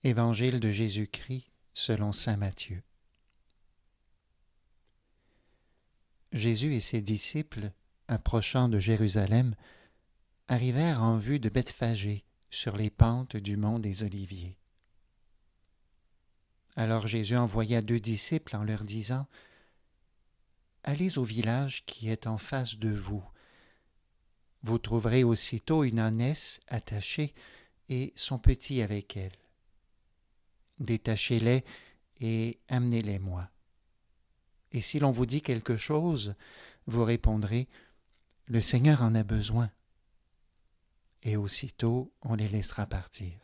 Évangile de Jésus-Christ selon saint Matthieu. Jésus et ses disciples, approchant de Jérusalem, arrivèrent en vue de Bethphagée, sur les pentes du mont des Oliviers. Alors Jésus envoya 2 disciples en leur disant : « Allez au village qui est en face de vous. Vous trouverez aussitôt une ânesse attachée et son petit avec elle. Détachez-les et amenez-les-moi. Et si l'on vous dit quelque chose, vous répondrez : Le Seigneur en a besoin. Et aussitôt on les laissera partir. »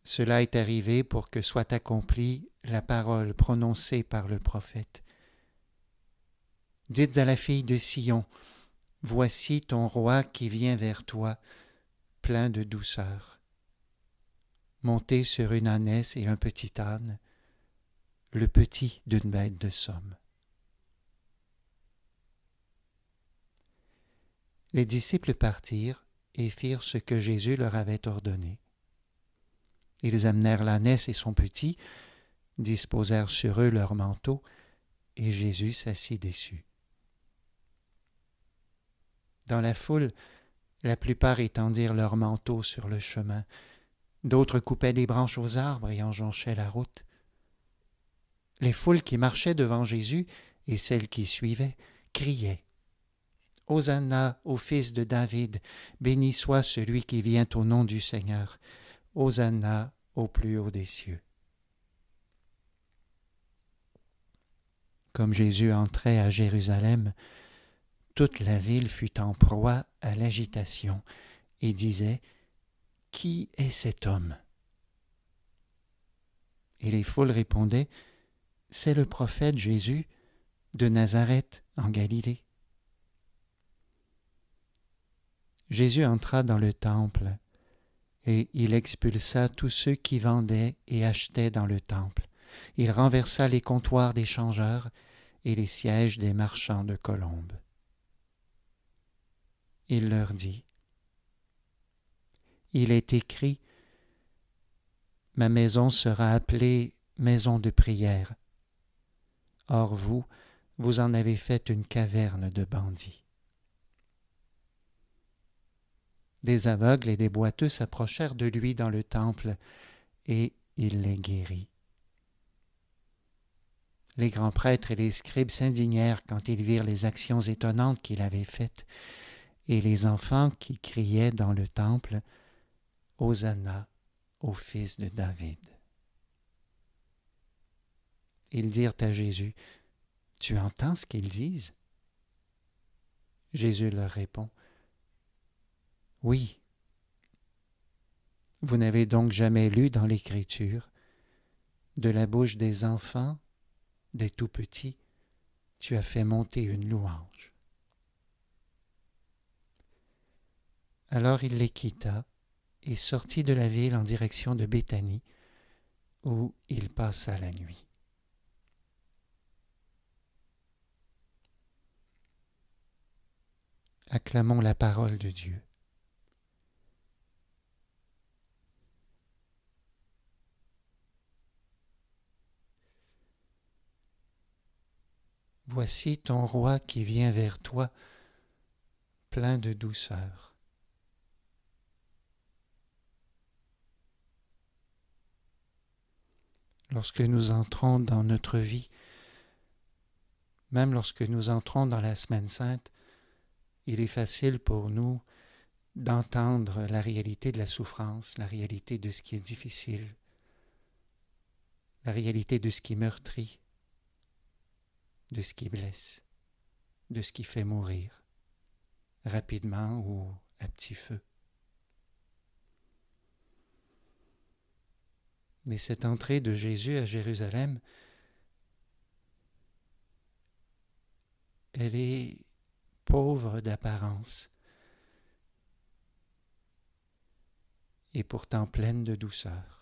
Cela est arrivé pour que soit accomplie la parole prononcée par le prophète. Dites à la fille de Sion : Voici ton roi qui vient vers toi, plein de douceur. Monté sur une ânesse et un petit âne, le petit d'une bête de somme. Les disciples partirent et firent ce que Jésus leur avait ordonné. Ils amenèrent l'ânesse et son petit, disposèrent sur eux leurs manteaux, et Jésus s'assit dessus. Dans la foule, la plupart étendirent leurs manteaux sur le chemin, d'autres coupaient des branches aux arbres et en jonchaient la route. Les foules qui marchaient devant Jésus et celles qui suivaient criaient : « Hosanna au fils de David, béni soit celui qui vient au nom du Seigneur. Hosanna au plus haut des cieux. » Comme Jésus entrait à Jérusalem, toute la ville fut en proie à l'agitation et disait : « Qui est cet homme ? » Et les foules répondaient : « C'est le prophète Jésus de Nazareth en Galilée. » Jésus entra dans le temple et il expulsa tous ceux qui vendaient et achetaient dans le temple. Il renversa les comptoirs des changeurs et les sièges des marchands de colombes. Il leur dit : « Il est écrit : Ma maison sera appelée maison de prière. Or vous, vous en avez fait une caverne de bandits. » Des aveugles et des boiteux s'approchèrent de lui dans le temple, et il les guérit. Les grands prêtres et les scribes s'indignèrent quand ils virent les actions étonnantes qu'il avait faites, et les enfants qui criaient dans le temple : « Hosanna au fils de David. » Ils dirent à Jésus : « Tu entends ce qu'ils disent ? » Jésus leur répond : « Oui. Vous n'avez donc jamais lu dans l'Écriture : de la bouche des enfants, des tout-petits, tu as fait monter une louange. » Alors il les quitta et sortit de la ville en direction de Béthanie, où il passa la nuit. Acclamons la parole de Dieu. Voici ton roi qui vient vers toi, plein de douceur. Lorsque nous entrons dans notre vie, même lorsque nous entrons dans la Semaine Sainte, il est facile pour nous d'entendre la réalité de la souffrance, la réalité de ce qui est difficile, la réalité de ce qui meurtrit, de ce qui blesse, de ce qui fait mourir, rapidement ou à petit feu. Mais cette entrée de Jésus à Jérusalem, elle est pauvre d'apparence et pourtant pleine de douceur.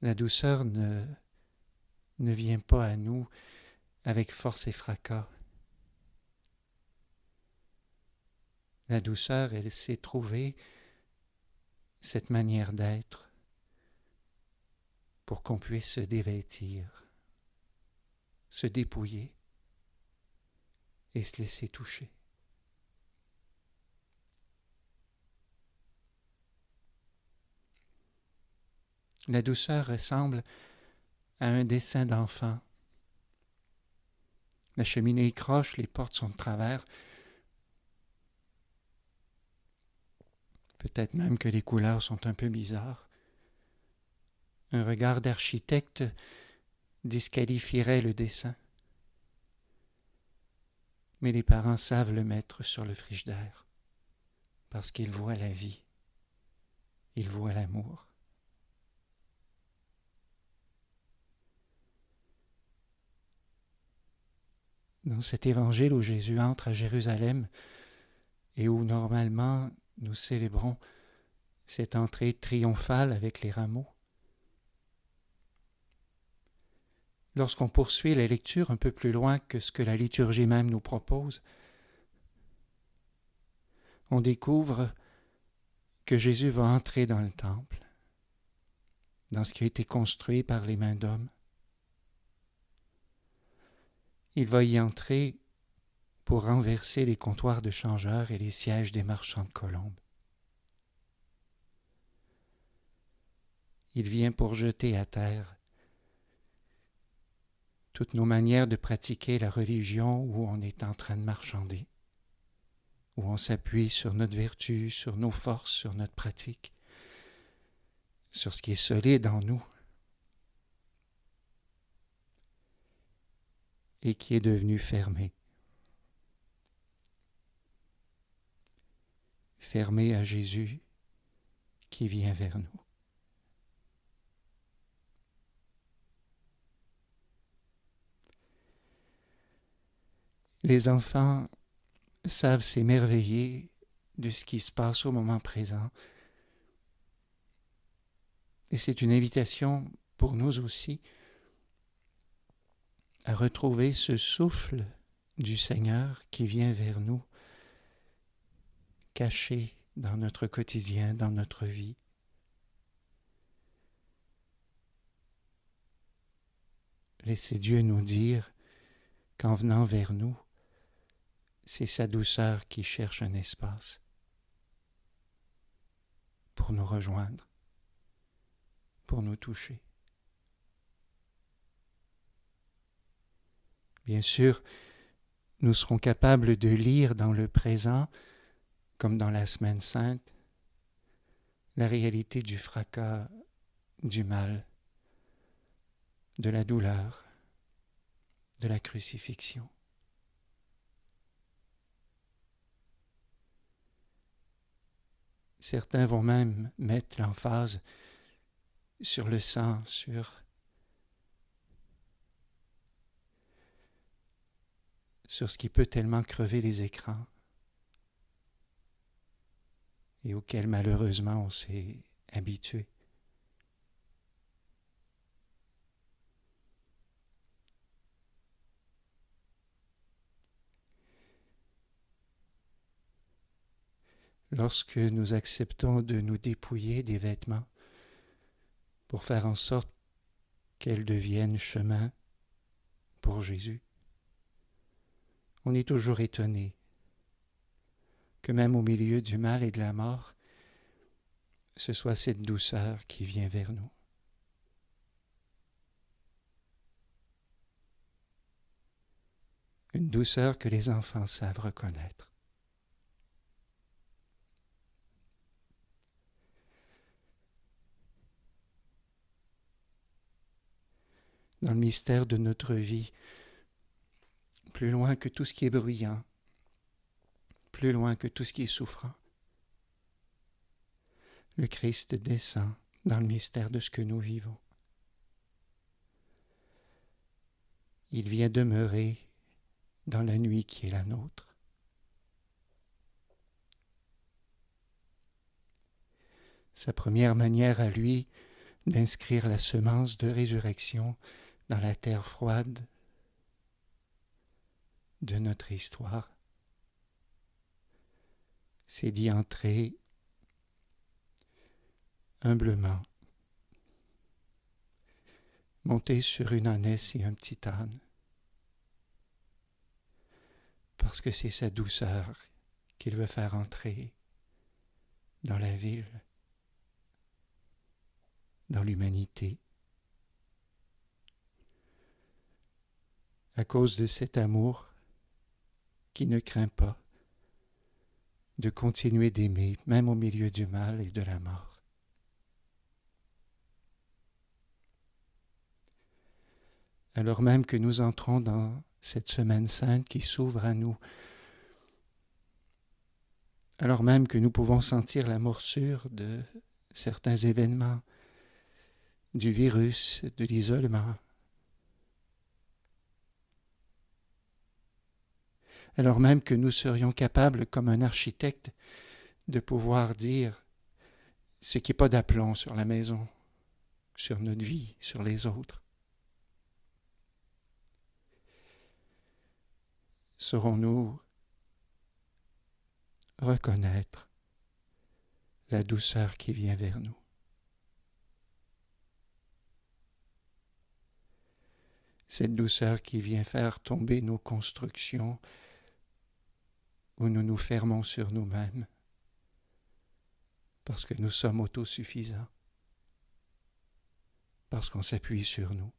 La douceur ne vient pas à nous avec force et fracas. La douceur, elle sait trouver cette manière d'être pour qu'on puisse se dévêtir, se dépouiller et se laisser toucher. La douceur ressemble à un dessin d'enfant. La cheminée est croche, les portes sont de travers. Peut-être même que les couleurs sont un peu bizarres. Un regard d'architecte disqualifierait le dessin. Mais les parents savent le mettre sur le frigidaire parce qu'ils voient la vie, ils voient l'amour. Dans cet évangile où Jésus entre à Jérusalem et où normalement nous célébrons cette entrée triomphale avec les rameaux, lorsqu'on poursuit la lecture un peu plus loin que ce que la liturgie même nous propose, on découvre que Jésus va entrer dans le temple, dans ce qui a été construit par les mains d'hommes. Il va y entrer pour renverser les comptoirs de changeurs et les sièges des marchands de colombes. Il vient pour jeter à terre toutes nos manières de pratiquer la religion où on est en train de marchander, où on s'appuie sur notre vertu, sur nos forces, sur notre pratique, sur ce qui est solide en nous et qui est devenu fermé. Fermé à Jésus qui vient vers nous. Les enfants savent s'émerveiller de ce qui se passe au moment présent. Et c'est une invitation pour nous aussi à retrouver ce souffle du Seigneur qui vient vers nous, caché dans notre quotidien, dans notre vie. Laissez Dieu nous dire qu'en venant vers nous, c'est sa douceur qui cherche un espace pour nous rejoindre, pour nous toucher. Bien sûr, nous serons capables de lire dans le présent, comme dans la Semaine Sainte, la réalité du fracas, du mal, de la douleur, de la crucifixion. Certains vont même mettre l'emphase sur le sang, sur ce qui peut tellement crever les écrans et auquel malheureusement on s'est habitué. Lorsque nous acceptons de nous dépouiller des vêtements pour faire en sorte qu'elles deviennent chemin pour Jésus, on est toujours étonné que même au milieu du mal et de la mort, ce soit cette douceur qui vient vers nous. Une douceur que les enfants savent reconnaître. Dans le mystère de notre vie, plus loin que tout ce qui est bruyant, plus loin que tout ce qui est souffrant, le Christ descend dans le mystère de ce que nous vivons. Il vient demeurer dans la nuit qui est la nôtre. Sa première manière à lui d'inscrire la semence de résurrection dans la terre froide de notre histoire, c'est d'y entrer humblement, monter sur une ânesse et un petit âne, parce que c'est sa douceur qu'il veut faire entrer dans la ville, dans l'humanité. À cause de cet amour qui ne craint pas de continuer d'aimer, même au milieu du mal et de la mort. Alors même que nous entrons dans cette semaine sainte qui s'ouvre à nous, alors même que nous pouvons sentir la morsure de certains événements, du virus, de l'isolement, alors même que nous serions capables, comme un architecte, de pouvoir dire ce qui n'est pas d'aplomb sur la maison, sur notre vie, sur les autres. Saurons-nous reconnaître la douceur qui vient vers nous? Cette douceur qui vient faire tomber nos constructions où nous nous fermons sur nous-mêmes parce que nous sommes autosuffisants, parce qu'on s'appuie sur nous.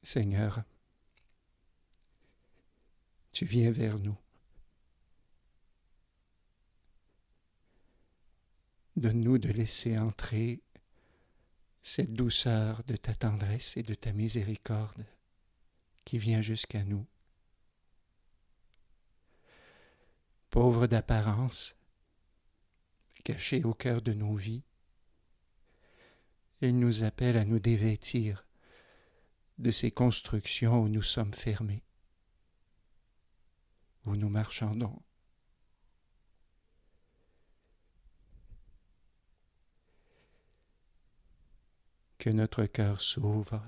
Seigneur, tu viens vers nous. Donne-nous de laisser entrer cette douceur de ta tendresse et de ta miséricorde qui vient jusqu'à nous. Pauvres d'apparence, cachés au cœur de nos vies, il nous appelle à nous dévêtir de ces constructions où nous sommes fermés, où nous marchandons. Que notre cœur s'ouvre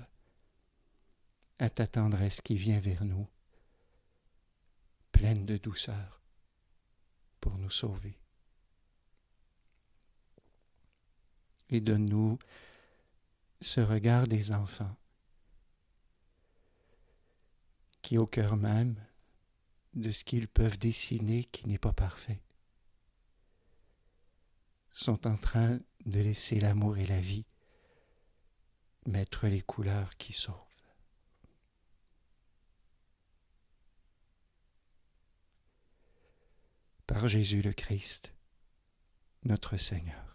à ta tendresse qui vient vers nous, pleine de douceur, pour nous sauver. Et donne-nous ce regard des enfants qui, au cœur même de ce qu'ils peuvent dessiner qui n'est pas parfait, sont en train de laisser l'amour et la vie mettre les couleurs qui sauvent. Par Jésus le Christ, notre Seigneur.